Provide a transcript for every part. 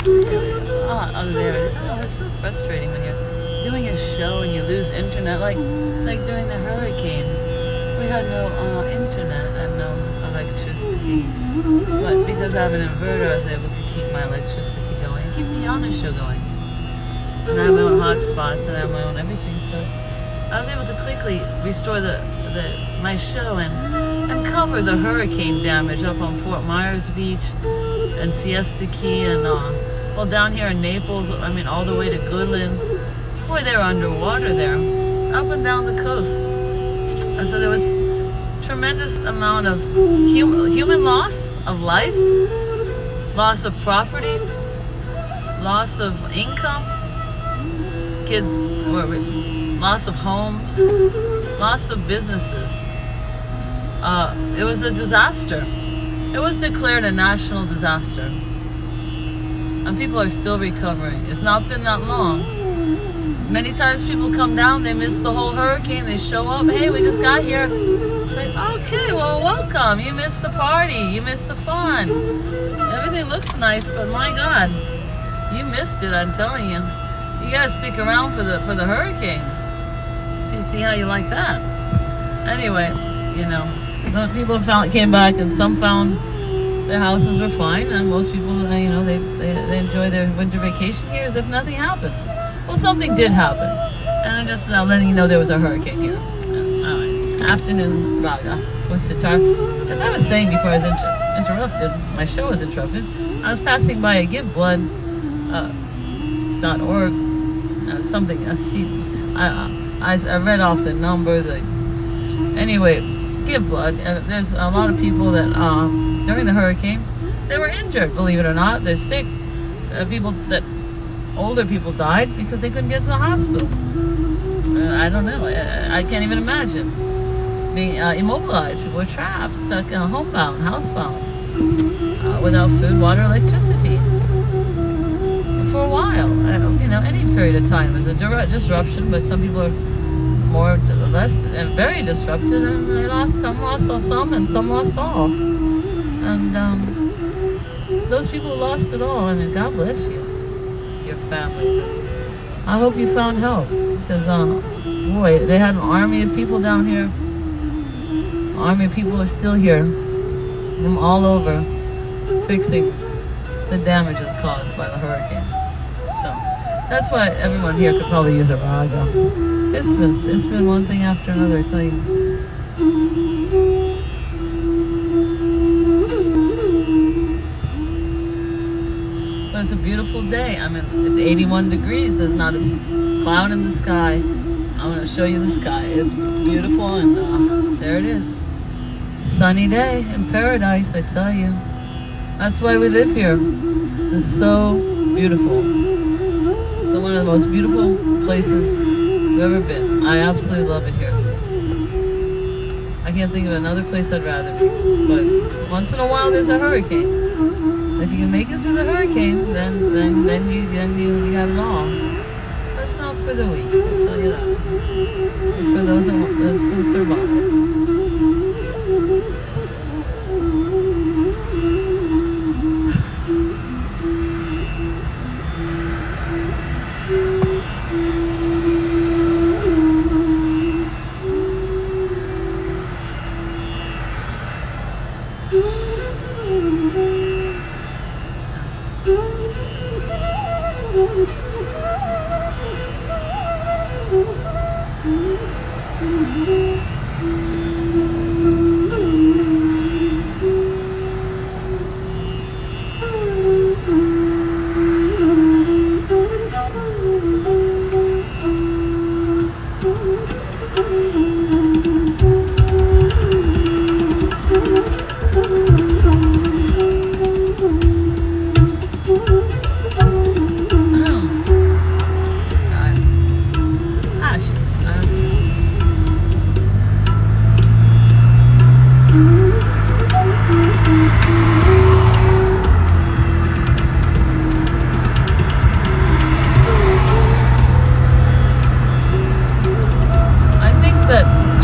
there it is. Oh, it's so frustrating when you're doing a show and you lose internet. Like during the hurricane, we had no internet and no electricity. But because I have an inverter, I was able to keep my electricity going and keep the Yana show going. And I have my own hotspots and I have my own everything. So I was able to quickly restore my show and cover the hurricane damage up on Fort Myers Beach and Siesta Key and well, down here in Naples, I mean all the way to Goodland. Boy, they were underwater there, up and down the coast. And so there was tremendous amount of human loss of life, loss of property, loss of income, kids were loss of homes, loss of businesses. It was a disaster. It was declared a national disaster. And people are still recovering. It's not been that long. Many times people come down, they miss the whole hurricane, they show up, hey, we just got here. It's like, okay, well, welcome. You missed the party, you missed the fun. Everything looks nice, but my God, you missed it, I'm telling you. You gotta stick around for the hurricane. See how you like that. Anyway, you know, people came back and some found their houses were fine, and most people, you know, they enjoy their winter vacation here as if nothing happens. Well, something did happen, and I'm just letting you know there was a hurricane here. All right, afternoon raga with sitar. As I was saying before I was interrupted, my show was interrupted. I was passing by a giveblood.org, something. I read off the number. Anyway, give blood. There's a lot of people that during the hurricane they were injured. Believe it or not, they're sick. Older people died because they couldn't get to the hospital. I don't know. I can't even imagine being immobilized. People were trapped, stuck, homebound, housebound, without food, water, electricity for a while. You know, any period of time. There's a disruption, but some people are less, very disrupted, and some lost some, and some lost all. And those people lost it all. I mean, God bless you. Your families. I hope you found help, because boy, they had an army of people down here. Army of people are still here from all over fixing the damages caused by the hurricane. So that's why everyone here could probably use a raga. It's been one thing after another, I tell you. It's a beautiful day. I mean, it's 81 degrees. There's not a cloud in the sky. I'm going to show you the sky. It's beautiful, and there it is. Sunny day in paradise, I tell you. That's why we live here. It's so beautiful. It's one of the most beautiful places I've ever been. I absolutely love it here. I can't think of another place I'd rather be. But once in a while, there's a hurricane. If you can make it through the hurricane, then you got it all. That's not for the weak, I'll tell you that. It's for those that survive.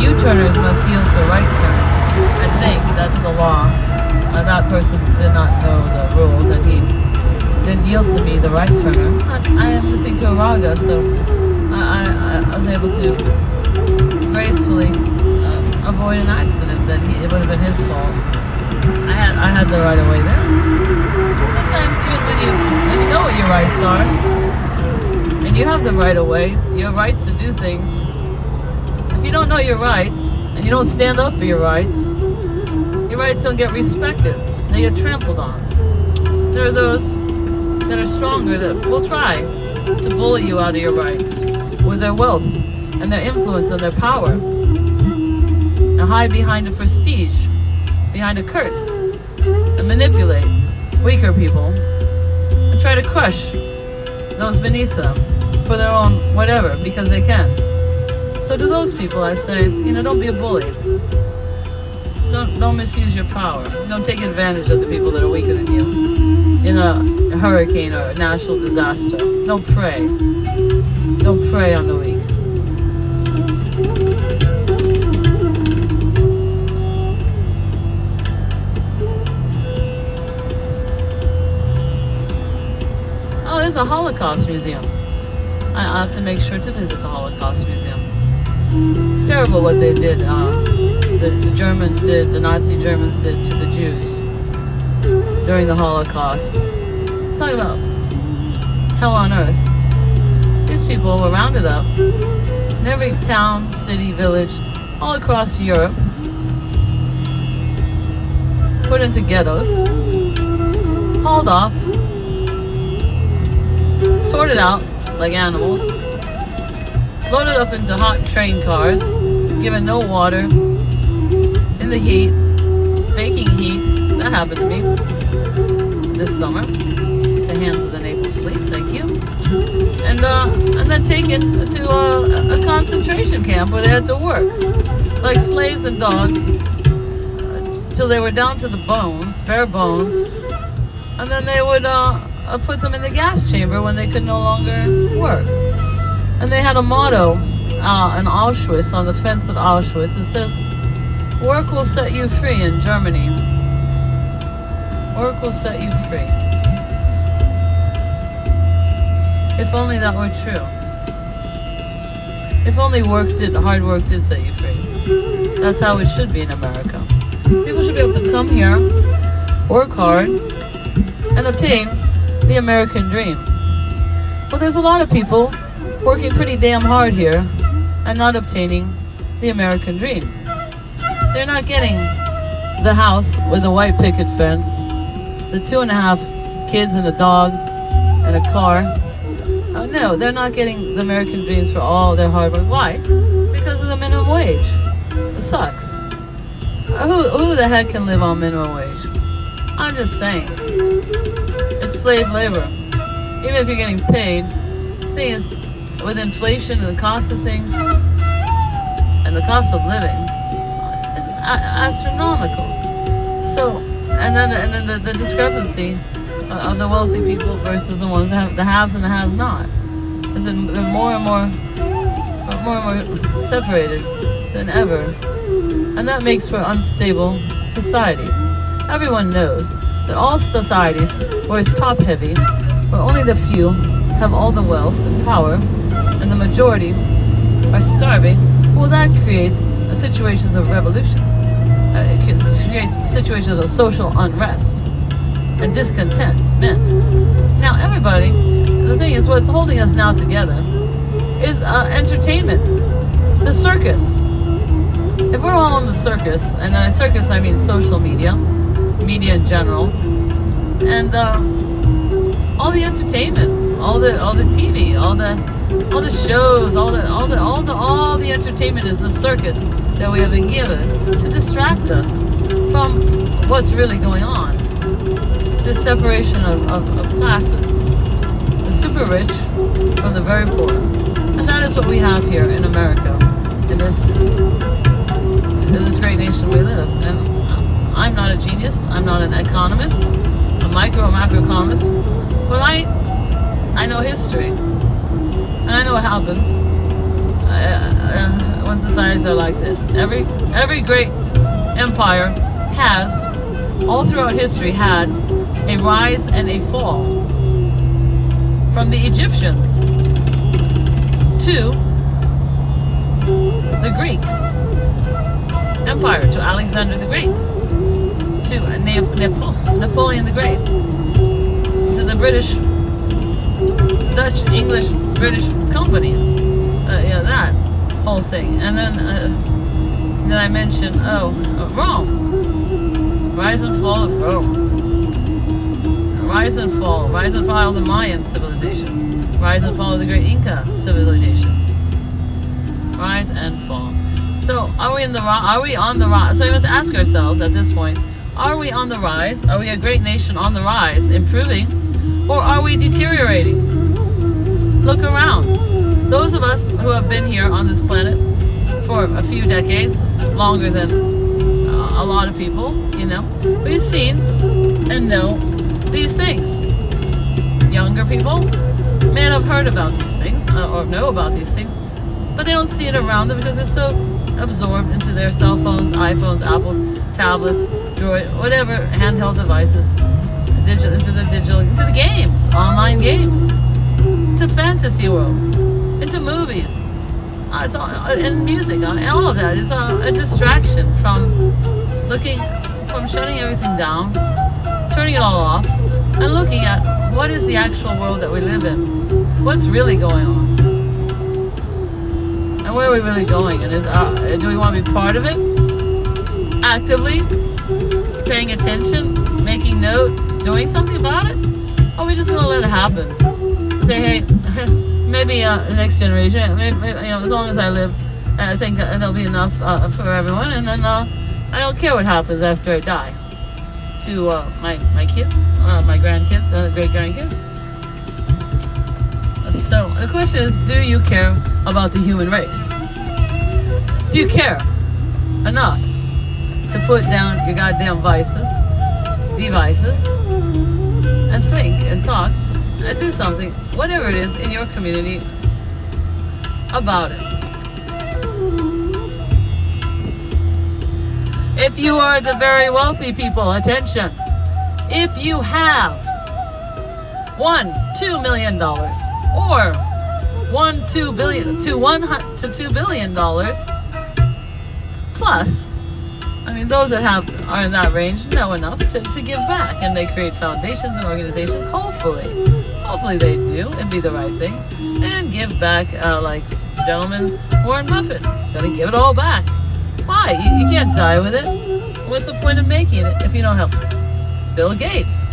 U-turners must yield to right turn. I think that's the law. That person did not know the rules, and he didn't yield to me the right turn. I am listening to a raga, so I was able to gracefully avoid an accident that it would have been his fault. I had the right of way there. Sometimes even when you know what your rights are, and you have the right of way, your rights to do things. If you don't know your rights and you don't stand up for your rights don't get respected. They get trampled on. There are those that are stronger that will try to bully you out of your rights with their wealth and their influence and their power, and hide behind a prestige, behind a curtain, and manipulate weaker people and try to crush those beneath them for their own whatever, because they can. So to those people I say, don't be a bully. Don't misuse your power. Don't take advantage of the people that are weaker than you in a hurricane or a natural disaster. Don't prey. Don't prey on the weak. Oh, there's a Holocaust museum. I have to make sure to visit the Holocaust museum. It's terrible what they did. The Germans did, the Nazi Germans did to the Jews during the Holocaust. Talk about hell on earth. These people were rounded up in every town, city, village, all across Europe, put into ghettos, hauled off, sorted out like animals, loaded up into hot train cars, given no water, in the heat, baking heat. That happened to me this summer. The hands of the Naples police, thank you. And then taken to a concentration camp where they had to work like slaves and dogs till they were down to the bones, bare bones, and then they would put them in the gas chamber when they could no longer work. And they had a motto in Auschwitz, on the fence of Auschwitz. It says, "Work will set you free in Germany. Work will set you free." If only that were true. If only hard work did set you free. That's how it should be in America. People should be able to come here, work hard, and obtain the American dream. Well, there's a lot of people working pretty damn hard here and not obtaining the American dream. They're not getting the house with a white picket fence, the 2.5 kids and a dog and a car. No, they're not getting the American dreams for all their hard work. Why? Because of the minimum wage. It sucks. Who the heck can live on minimum wage? I'm just saying. It's slave labor. Even if you're getting paid, the thing is, with inflation and the cost of things and the cost of living, it's astronomical. So, and then the discrepancy of the wealthy people versus the ones that have the haves and the haves not has been more and more separated than ever, and that makes for unstable society. Everyone knows that all societies where it's top heavy, where only the few have all the wealth and power, and the majority are starving, well, that creates situations of revolution. It creates situations of social unrest and discontent. Now, everybody, the thing is, what's holding us now together is entertainment, the circus. If we're all in the circus, and by circus I mean social media in general, and all the entertainment, all the TV, all the shows, all the entertainment is the circus that we have been given to distract us from what's really going on. This separation of classes, the super rich from the very poor, and that is what we have here in America, in this great nation we live. And I'm not a genius. I'm not an economist, a micro or macroeconomist, but I know history, and I know what happens when societies are like this. Every great empire has, all throughout history, had a rise and a fall. from the Egyptians to the Greeks Empire, to Alexander the Great, to Napoleon the Great, to the British, Dutch, English, British company, that whole thing. And then I mentioned, Rome, rise and fall of Rome, rise and fall of the Mayan civilization, rise and fall of the great Inca civilization, rise and fall. So are we on the rise? So we must ask ourselves at this point, are we on the rise? Are we a great nation on the rise, improving? Or are we deteriorating? Look around. Those of us who have been here on this planet for a few decades, longer than a lot of people, we've seen and know these things. Younger people may not have heard about these things or know about these things, but they don't see it around them because they're so absorbed into their cell phones, iPhones, Apples, tablets, Droid, whatever handheld devices, into the games, online games, to fantasy world, into movies, and music, and all of that is a distraction from shutting everything down, turning it all off, and looking at what is the actual world that we live in, what's really going on. And where are we really going? And do we want to be part of it? Actively? Paying attention? Making note? Doing something about it? Or are we just going to let it happen? Say, hey, maybe the next generation, maybe, as long as I live, I think there'll be enough for everyone. And then I don't care what happens after I die. To my kids, my grandkids, great-grandkids. So the question is, do you care about the human race? Do you care enough to put down your goddamn devices, and think and talk and do something, whatever it is, in your community about it? If you are the very wealthy people, attention. If you have $2 million or $2 billion to $2 billion plus, those that are in that range know enough to give back, and they create foundations and organizations. Hopefully they do and be the right thing and give back, like gentleman Warren Buffett. Gonna give it all back. Why? You can't die with it. What's the point of making it if you don't help? Bill Gates.